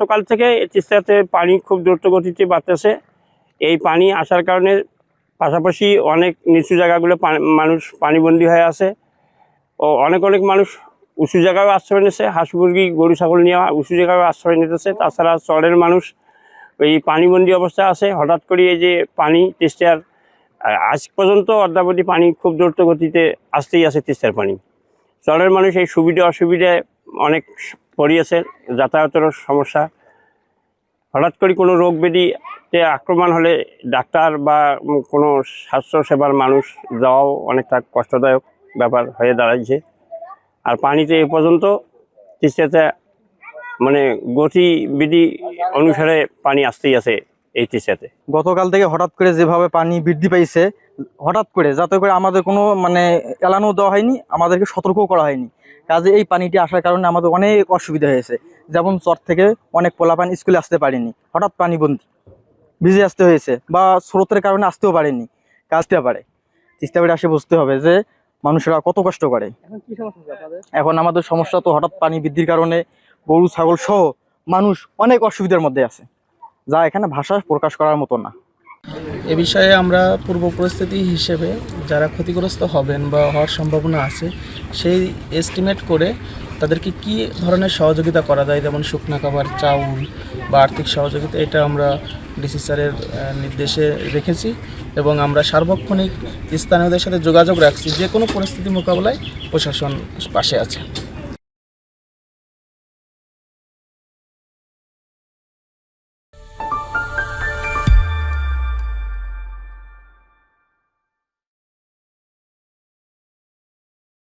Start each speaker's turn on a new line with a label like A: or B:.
A: সকাল থেকে তিস্তাতে পানি খুব দ্রুত গতিতে বাড়তেছে। এই পানি আসার কারণে পাশাপাশি অনেক নিচু জায়গাগুলো মানুষ পানিবন্দী হয়ে আছে ও অনেক মানুষ উঁচু জায়গায় আশ্রয় নিচ্ছে। হাঁস মুরগি গরু ছাগল নিয়ে উঁচু জায়গায় আশ্রয় নিতেছে। তাছাড়া চরের মানুষ এই পানিবন্দী অবস্থায় আছে। হঠাৎ করে এই যে পানি তিস্তার আজ পর্যন্ত অদ্যাবধি পানি খুব দ্রুত গতিতে আসতেই আছে। তিস্তার পানি চরের মানুষ এই সুবিধা অসুবিধায় অনেক পড়িয়েছে। যাতায়াতের সমস্যা, হঠাৎ করে কোনো রোগ ব্যাধিতে আক্রমণ হলে ডাক্তার বা কোনো স্বাস্থ্যসেবার মানুষ যাওয়াও অনেকটা কষ্টদায়ক ব্যাপার হয়ে দাঁড়াইছে। আর পানিতে এ পর্যন্ত তিস্তাতে গতিবিধি অনুসারে পানি আসতেই আছে এই তিস্তাতে।
B: গতকাল থেকে হঠাৎ করে যেভাবে পানি বৃদ্ধি পাইছে, হঠাৎ করে, যাতে করে আমাদের কোনো এলানো দেওয়া হয়নি, আমাদেরকে সতর্কও করা হয়নি। কাজে এই পানিটি আসার কারণে আমাদের অনেক অসুবিধা হয়েছে। যেমন চর থেকে অনেক পোলাপান স্কুলে আসতে পারেনি, হঠাৎ পানিবন্দী ভিজে আসতে হয়েছে, বা স্রোতের কারণে আসতেও পারেনি। আসতে পারে তিস্তা বাড়ি আসে বুঝতে হবে যে মানুষেরা কত কষ্ট করে। এখন আমাদের সমস্যা তো হঠাৎ পানি বৃদ্ধির কারণে গরু ছাগল সহ মানুষ অনেক অসুবিধার মধ্যে আছে, যা এখানে ভাষা প্রকাশ করার মতো না।
C: এ বিষয়ে আমরা পূর্ব পরিস্থিতি হিসেবে যারা ক্ষতিগ্রস্ত হবেন বা হওয়ার সম্ভাবনা আছে সেই এস্টিমেট করে তাদেরকে কি ধরনের সহযোগিতা করা যায়, যেমন শুকনা খাবার, চাউল বা আর্থিক সহযোগিতা, এটা আমরা ডিসি স্যারের নির্দেশে রেখেছি এবং আমরা সার্বক্ষণিক স্থানীয়দের সাথে যোগাযোগ রাখছি। যে কোনো পরিস্থিতি মোকাবেলায় প্রশাসন পাশে আছে।